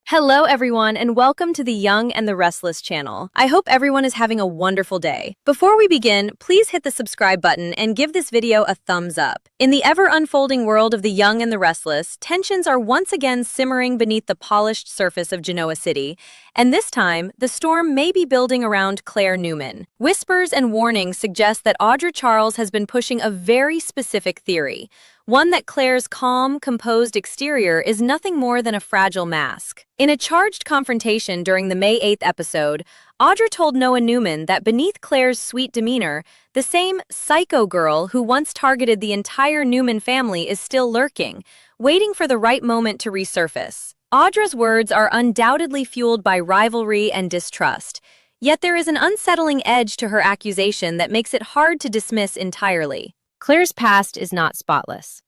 Hello, everyone, and welcome to the Young and the Restless channel. I hope everyone is having a wonderful day. Before we begin, please hit the subscribe button and give this video a thumbs up. In the ever-unfolding world of the Young and the Restless, tensions are once again simmering beneath the polished surface of Genoa City, and this time, the storm may be building around Claire Newman. Whispers and warnings suggest that Audra Charles has been pushing a very specific theory, one that Claire's calm, composed exterior is nothing more than a fragile mask. In a charged confrontation during the May 8th episode, Audra told Noah Newman that beneath Claire's sweet demeanor, the same psycho girl who once targeted the entire Newman family is still lurking, waiting for the right moment to resurface. Audra's words are undoubtedly fueled by rivalry and distrust, yet there is an unsettling edge to her accusation that makes it hard to dismiss entirely. Claire's past is not spotless.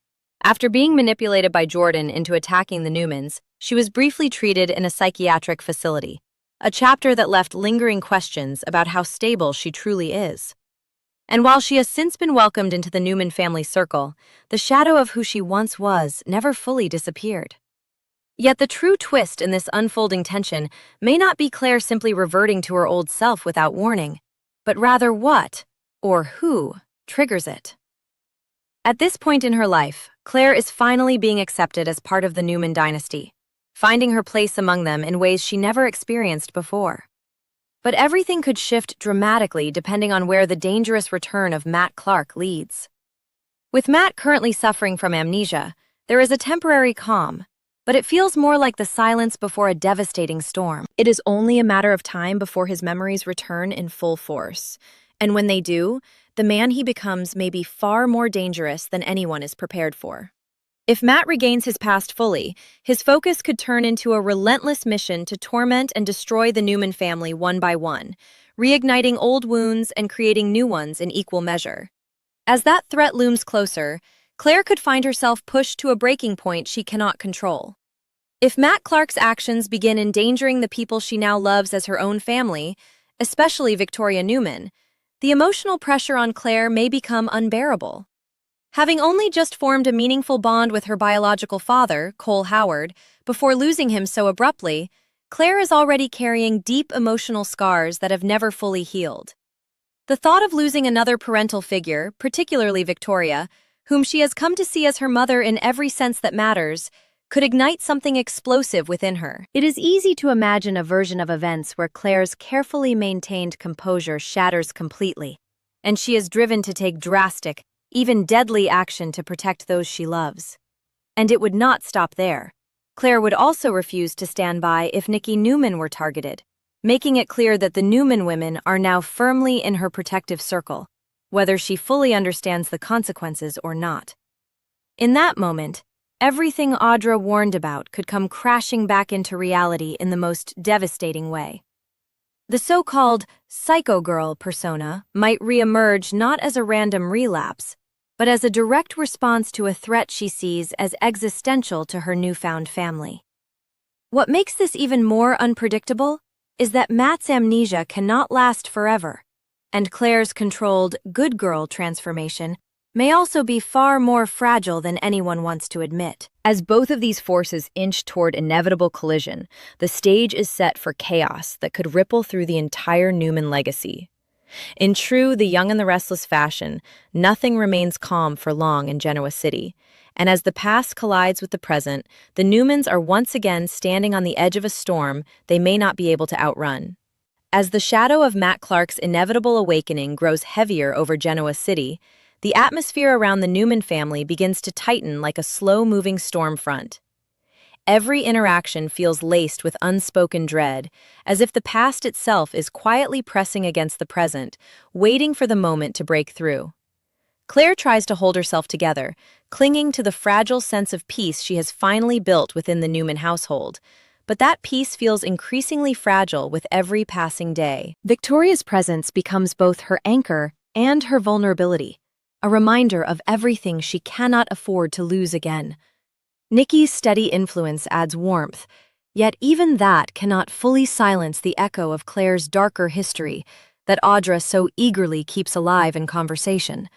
After being manipulated by Jordan into attacking the Newmans, she was briefly treated in a psychiatric facility, a chapter that left lingering questions about how stable she truly is. And while she has since been welcomed into the Newman family circle, the shadow of who she once was never fully disappeared. Yet the true twist in this unfolding tension may not be Claire simply reverting to her old self without warning, but rather what, or who, triggers it. At this point in her life, Claire is finally being accepted as part of the Newman dynasty, finding her place among them in ways she never experienced before. But everything could shift dramatically depending on where the dangerous return of Matt Clark leads. With Matt currently suffering from amnesia, there is a temporary calm, but it feels more like the silence before a devastating storm. It is only a matter of time before his memories return in full force, and when they do, the man he becomes may be far more dangerous than anyone is prepared for. If Matt regains his past fully, his focus could turn into a relentless mission to torment and destroy the Newman family one by one, reigniting old wounds and creating new ones in equal measure. As that threat looms closer, Claire could find herself pushed to a breaking point she cannot control. If Matt Clark's actions begin endangering the people she now loves as her own family, especially Victoria Newman, the emotional pressure on Claire may become unbearable. Having only just formed a meaningful bond with her biological father, Cole Howard, before losing him so abruptly, Claire is already carrying deep emotional scars that have never fully healed. The thought of losing another parental figure, particularly Victoria, whom she has come to see as her mother in every sense that matters, could ignite something explosive within her. It is easy to imagine a version of events where Claire's carefully maintained composure shatters completely, and she is driven to take drastic, even deadly action to protect those she loves. And it would not stop there. Claire would also refuse to stand by if Nikki Newman were targeted, making it clear that the Newman women are now firmly in her protective circle, whether she fully understands the consequences or not. In that moment, everything Audra warned about could come crashing back into reality in the most devastating way. The so-called psycho girl persona might reemerge not as a random relapse, but as a direct response to a threat she sees as existential to her newfound family. What makes this even more unpredictable is that Matt's amnesia cannot last forever, and Claire's controlled good girl transformation may also be far more fragile than anyone wants to admit. As both of these forces inch toward inevitable collision, the stage is set for chaos that could ripple through the entire Newman legacy. In true The Young and the Restless fashion, nothing remains calm for long in Genoa City, and as the past collides with the present, the Newmans are once again standing on the edge of a storm they may not be able to outrun. As the shadow of Matt Clark's inevitable awakening grows heavier over Genoa City, the atmosphere around the Newman family begins to tighten like a slow-moving storm front. Every interaction feels laced with unspoken dread, as if the past itself is quietly pressing against the present, waiting for the moment to break through. Claire tries to hold herself together, clinging to the fragile sense of peace she has finally built within the Newman household, but that peace feels increasingly fragile with every passing day. Victoria's presence becomes both her anchor and her vulnerability, a reminder of everything she cannot afford to lose again. Nikki's steady influence adds warmth, yet even that cannot fully silence the echo of Claire's darker history that Audra so eagerly keeps alive in conversation.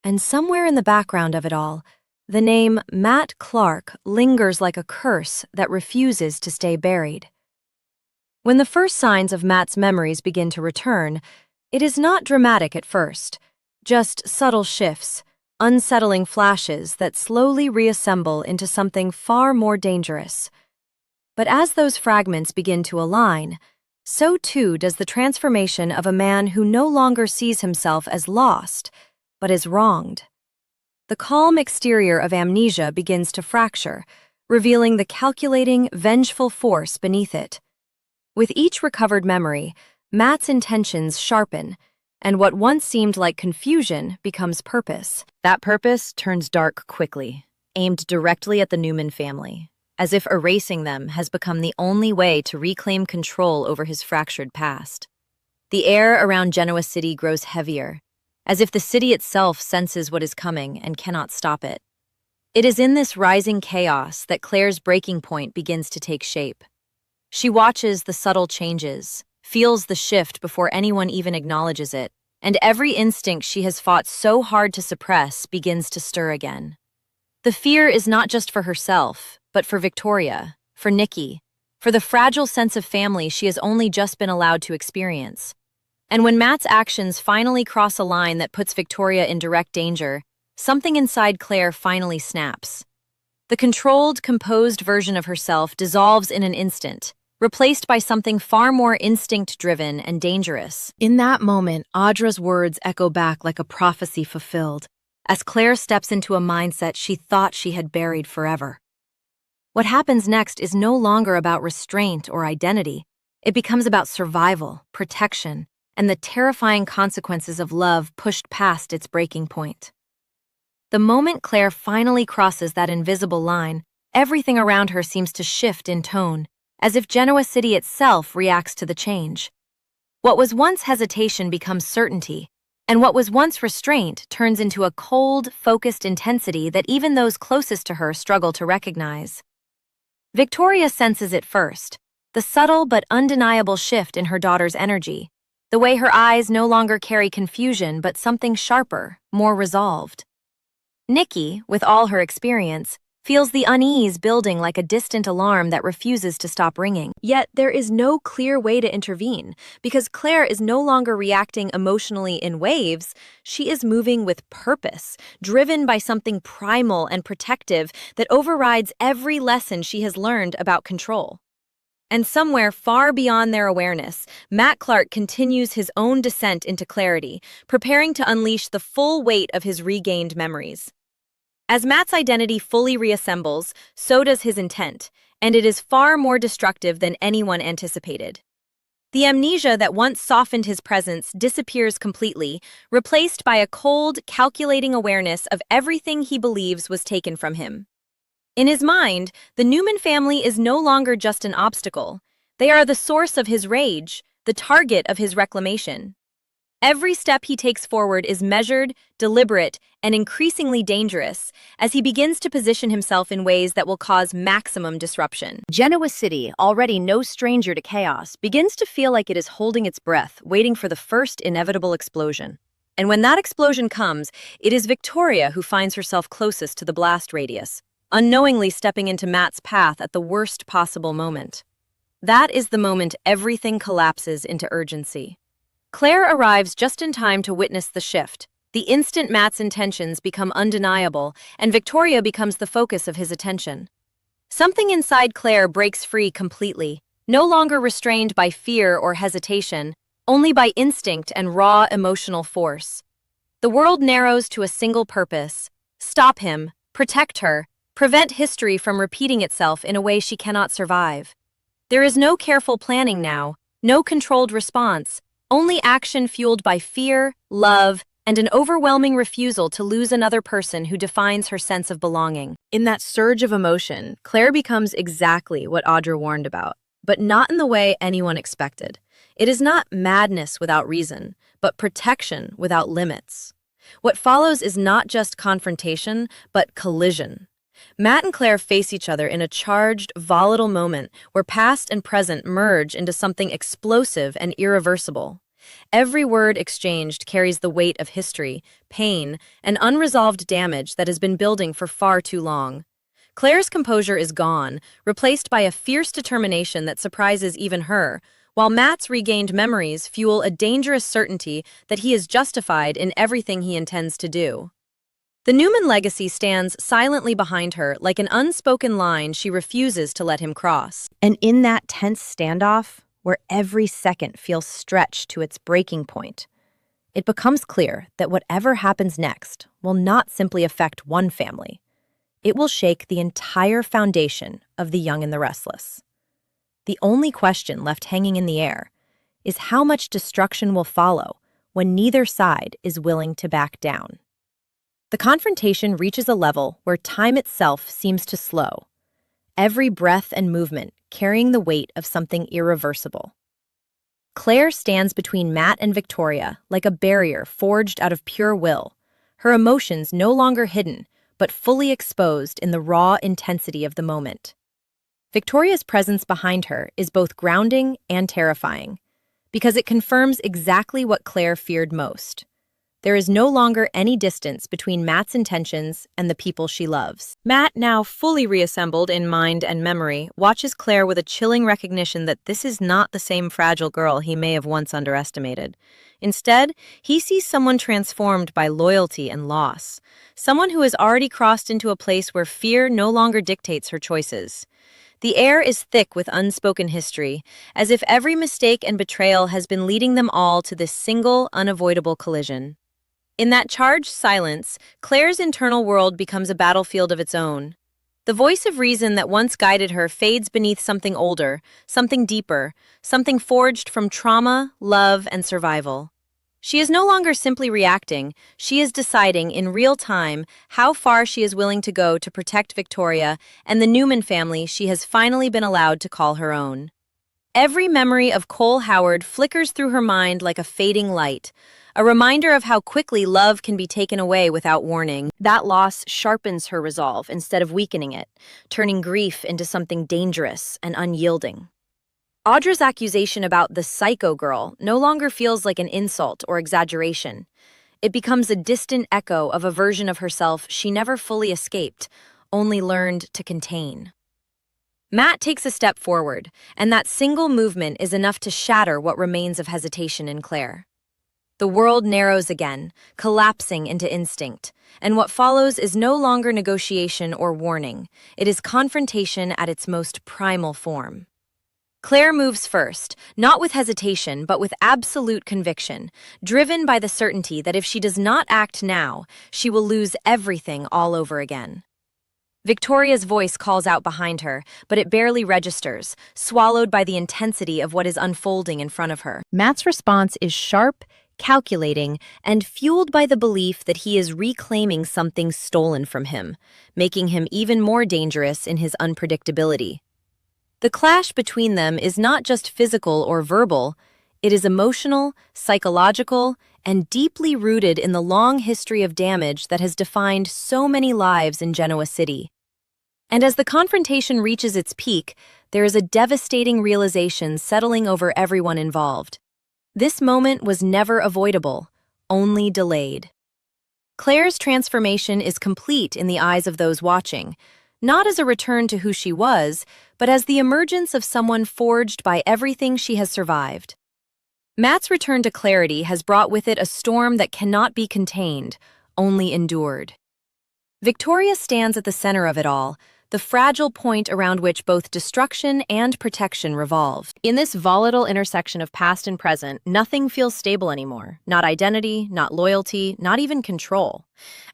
And somewhere in the background of it all, The name Matt Clark lingers like a curse that refuses to stay buried. When the first signs of Matt's memories begin to return, it is not dramatic at first, just subtle shifts, unsettling flashes that slowly reassemble into something far more dangerous. But as those fragments begin to align, so too does the transformation of a man who no longer sees himself as lost, but as wronged. The calm exterior of amnesia begins to fracture, revealing the calculating, vengeful force beneath it. With each recovered memory, Matt's intentions sharpen, and what once seemed like confusion becomes purpose. That purpose turns dark quickly, aimed directly at the Newman family, as if erasing them has become the only way to reclaim control over his fractured past. The air around Genoa City grows heavier, as if the city itself senses what is coming and cannot stop it. It is in this rising chaos that Claire's breaking point begins to take shape. She watches the subtle changes, feels the shift before anyone even acknowledges it, and every instinct she has fought so hard to suppress begins to stir again. The fear is not just for herself, but for Victoria, for Nikki, for the fragile sense of family she has only just been allowed to experience. And when Matt's actions finally cross a line that puts Victoria in direct danger, something inside Claire finally snaps. The controlled, composed version of herself dissolves in an instant, replaced by something far more instinct-driven and dangerous. In that moment, Audra's words echo back like a prophecy fulfilled, as Claire steps into a mindset she thought she had buried forever. What happens next is no longer about restraint or identity. It becomes about survival, protection, and the terrifying consequences of love pushed past its breaking point. The moment Claire finally crosses that invisible line, everything around her seems to shift in tone, as if Genoa City itself reacts to the change. What was once hesitation becomes certainty, and what was once restraint turns into a cold, focused intensity that even those closest to her struggle to recognize. Victoria senses it first, the subtle but undeniable shift in her daughter's energy, the way her eyes no longer carry confusion but something sharper, more resolved. Nikki, with all her experience, feels the unease building like a distant alarm that refuses to stop ringing. Yet there is no clear way to intervene, because Claire is no longer reacting emotionally in waves. She is moving with purpose, driven by something primal and protective that overrides every lesson she has learned about control. And somewhere far beyond their awareness, Matt Clark continues his own descent into clarity, preparing to unleash the full weight of his regained memories. As Matt's identity fully reassembles, so does his intent, and it is far more destructive than anyone anticipated. The amnesia that once softened his presence disappears completely, replaced by a cold, calculating awareness of everything he believes was taken from him. In his mind, the Newman family is no longer just an obstacle. They are the source of his rage, the target of his reclamation. Every step he takes forward is measured, deliberate, and increasingly dangerous as he begins to position himself in ways that will cause maximum disruption. Genoa City, already no stranger to chaos, begins to feel like it is holding its breath, waiting for the first inevitable explosion. And when that explosion comes, it is Victoria who finds herself closest to the blast radius, unknowingly stepping into Matt's path at the worst possible moment. That is the moment everything collapses into urgency. Claire arrives just in time to witness the shift. The instant Matt's intentions become undeniable, and Victoria becomes the focus of his attention. Something inside Claire breaks free completely, no longer restrained by fear or hesitation, only by instinct and raw emotional force. The world narrows to a single purpose: stop him, protect her, prevent history from repeating itself in a way she cannot survive. There is no careful planning now, no controlled response, only action fueled by fear, love, and an overwhelming refusal to lose another person who defines her sense of belonging. In that surge of emotion, Claire becomes exactly what Audra warned about, but not in the way anyone expected. It is not madness without reason, but protection without limits. What follows is not just confrontation, but collision. Matt and Claire face each other in a charged, volatile moment where past and present merge into something explosive and irreversible. Every word exchanged carries the weight of history, pain, and unresolved damage that has been building for far too long. Claire's composure is gone, replaced by a fierce determination that surprises even her, while Matt's regained memories fuel a dangerous certainty that he is justified in everything he intends to do. The Newman legacy stands silently behind her like an unspoken line she refuses to let him cross. And in that tense standoff, where every second feels stretched to its breaking point, it becomes clear that whatever happens next will not simply affect one family. It will shake the entire foundation of the Young and the Restless. The only question left hanging in the air is how much destruction will follow when neither side is willing to back down. The confrontation reaches a level where time itself seems to slow, every breath and movement carrying the weight of something irreversible. Claire stands between Matt and Victoria like a barrier forged out of pure will, her emotions no longer hidden, but fully exposed in the raw intensity of the moment. Victoria's presence behind her is both grounding and terrifying, because it confirms exactly what Claire feared most. There is no longer any distance between Matt's intentions and the people she loves. Matt, now fully reassembled in mind and memory, watches Claire with a chilling recognition that this is not the same fragile girl he may have once underestimated. Instead, he sees someone transformed by loyalty and loss, someone who has already crossed into a place where fear no longer dictates her choices. The air is thick with unspoken history, as if every mistake and betrayal has been leading them all to this single, unavoidable collision. In that charged silence, Claire's internal world becomes a battlefield of its own. The voice of reason that once guided her fades beneath something older, something deeper, something forged from trauma, love, and survival. She is no longer simply reacting, she is deciding in real time how far she is willing to go to protect Victoria and the Newman family she has finally been allowed to call her own. Every memory of Cole Howard flickers through her mind like a fading light, a reminder of how quickly love can be taken away without warning. That loss sharpens her resolve instead of weakening it, turning grief into something dangerous and unyielding. Audra's accusation about the psycho girl no longer feels like an insult or exaggeration. It becomes a distant echo of a version of herself she never fully escaped, only learned to contain. Matt takes a step forward, and that single movement is enough to shatter what remains of hesitation in Claire. The world narrows again, collapsing into instinct, and what follows is no longer negotiation or warning. It is confrontation at its most primal form. Claire moves first, not with hesitation, but with absolute conviction, driven by the certainty that if she does not act now, she will lose everything all over again. Victoria's voice calls out behind her, but it barely registers, swallowed by the intensity of what is unfolding in front of her. Matt's response is sharp, calculating, and fueled by the belief that he is reclaiming something stolen from him, making him even more dangerous in his unpredictability. The clash between them is not just physical or verbal, it is emotional, psychological, and deeply rooted in the long history of damage that has defined so many lives in Genoa City. And as the confrontation reaches its peak, there is a devastating realization settling over everyone involved. This moment was never avoidable, only delayed. Claire's transformation is complete in the eyes of those watching, not as a return to who she was, but as the emergence of someone forged by everything she has survived. Matt's return to clarity has brought with it a storm that cannot be contained, only endured. Victoria stands at the center of it all, the fragile point around which both destruction and protection revolve. In this volatile intersection of past and present, nothing feels stable anymore. Not identity, not loyalty, not even control.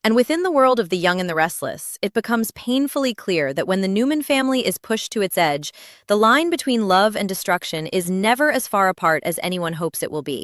And within the world of the Young and the Restless, it becomes painfully clear that when the Newman family is pushed to its edge, the line between love and destruction is never as far apart as anyone hopes it will be.